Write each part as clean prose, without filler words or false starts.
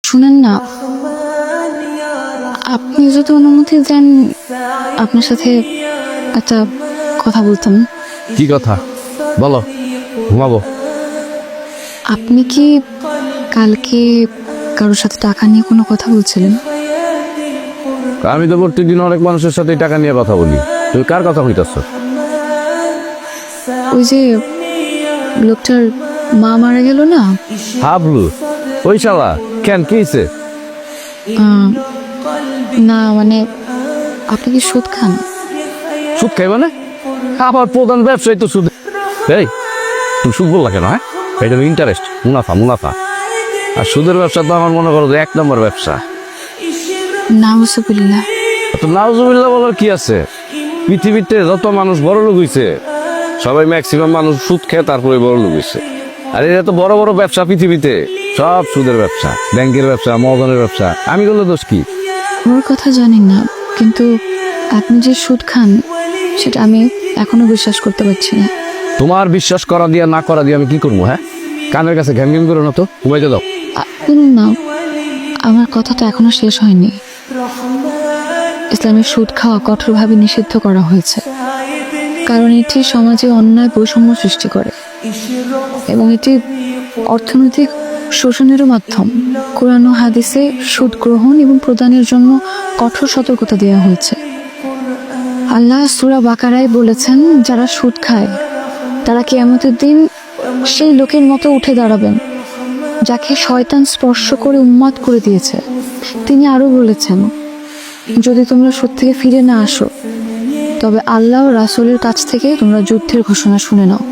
শুনেন না, আপনি যদি অনুমতি দেন আপনার সাথে একটা কথা বলতাম। কি কথা বলো, ঘুমাবো। আপনি কি কালকে কারোর সাথে টাকা নিয়ে কোনো কথা বলছিলেন? আমি তো প্রত্যেকদিন অনেক মানুষের সাথে টাকা নিয়ে কথা বলি। তুমি কার কথা কইতাছ? ওই যে লোকটার মা মারা গেল না, হাবলু? ওই শালা কেন, কি হইছে? না মানে আপনি কি সুদ খান? সুদ খাইবা না? আবার প্রধান ব্যবসায়ী তো সুদ। এই তুমি সুদ বললা কেন? হ্যাঁ, এটা ইন্টারেস্ট, মুনাফা মুনাফা। আর সুদের ব্যবসা তো আমার মনে করো যে 1 নম্বর ব্যবসা। নাউজুবিল্লাহ। তো নাউজুবিল্লাহ বলার কি আছে? পৃথিবীতে যত মানুষ বড় লোক হইছে সবাই ম্যাক্সিমাম মানুষ সুদ খেয়ে তারপরে বড় লোক হইছে। আর এটা তো বড় বড় ব্যবসা পৃথিবীতে, সব সুদের ব্যবসা, ব্যাংকের ব্যবসা, মহাজনের ব্যবসা। আমি বললে দোষ কি? ওর কথা জানি না, কিন্তু আপনি যে সুদ খান সেটা আমি এখনো বিশ্বাস করতে পারছি না। তোমার বিশ্বাস করা দিয়া না করা দিয়ে আমি কি করবো? হ্যাঁ, কানের কাছে ঘ্যাম ঘ্যাম করো না তো, ঘুমাইতে দাও। শুনুন না, আমার কথাটা এখনো শেষ হয়নি। ইসলামের সুদ খাওয়া কঠোরভাবে নিষিদ্ধ করা হয়েছে, কারণ এটি সমাজে অন্যায় বৈষম্য সৃষ্টি করে এবং এটি অর্থনৈতিক শোষণেরও মাধ্যম। কোরআন ও হাদিসে সুদ গ্রহণ এবং প্রদানের জন্য কঠোর সতর্কতা দেওয়া হয়েছে। আল্লাহ সূরা বাকারায় বলেছেন, যারা সুদ খায় তারা কিয়ামতের দিন সেই লোকের মতো উঠে দাঁড়াবেন যাকে শয়তান স্পর্শ করে উন্মাদ করে দিয়েছে। তিনি আরো বলেছেন, যদি তোমরা সুদ থেকে ফিরে না আসো তবে আল্লাহ ও রাসূলের কাছ থেকে তোমরা যুদ্ধের ঘোষণা শুনে নাও।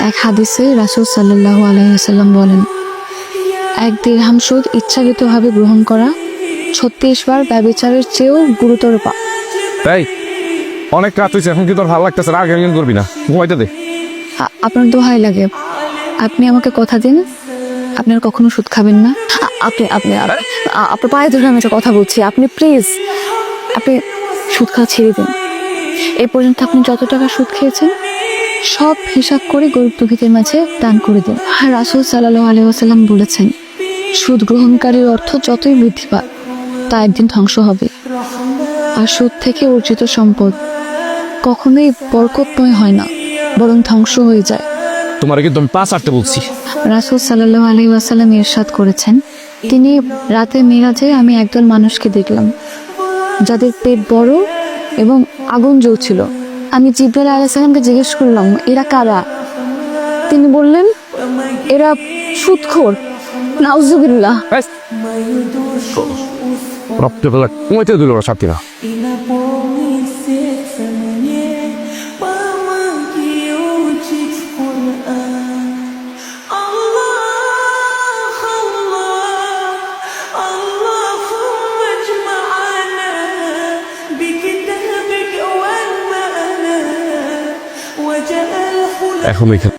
এক হাদিসে রাসূল সাল্লাল্লাহু আলাইহি ওয়াসাল্লাম বলেন, 1 দিরহাম সুদ ইচ্ছাকৃতভাবে গ্রহণ করা 36 বার ব্যভিচারের চেয়েও গুরুতর পাপ। তাই অনেক রাত হয়েছে, এখন কি তোর ভালো লাগতেছে? আর ঘ্যাম ঘ্যাম করবি না, ঘুমাইতে দে। আপনার দোহাই লাগে, আপনি আমাকে কথা দিন আপনার কখনো সুদ খাবেন না। আপনি আপনি আপনি- আপনার পায়ে ধরে আমি একটা কথা বলছি, আপনি প্লিজ আপনি সুদ খাওয়া ছেড়ে দিন। এই পর্যন্ত আপনি যত টাকা সুদ খেয়েছেন সব হিসাব করে গরিব দুঃখীদের মাঝে দান করে দিন। আর রাসূল সাল্লাল্লাহু আলাইহি ওয়াসাল্লাম বলেছেন, সুদ গ্রহণকারীর অর্থ যতই বৃদ্ধি পাক তা একদিন ধ্বংস হবে। আর সুদ থেকে অর্জিত সম্পদ কখনোই বরকতময় হয় না, বরং ধ্বংস হয়ে যায়। তোমার কিন্তু আমি 5 আটতে বলছি। রাসূল সাল্লাল্লাহু আলাইহি ওয়াসাল্লাম ইরশাদ করেছেন, তিনি রাতে মিরাজে আমি একদল মানুষকে দেখলাম যাদের পেট বড় এবং আগুন জ্বলছিল। আমি জিবরাইল আলাইহিস সালামকে জিজ্ঞেস করলাম, এরা কারা? তিনি বললেন, এরা সুদখোর। নাউজুবিল্লাহ। রাত্রেবেলা ঘুমাইতে দিল ওরা সাথীরা। এখন এখানে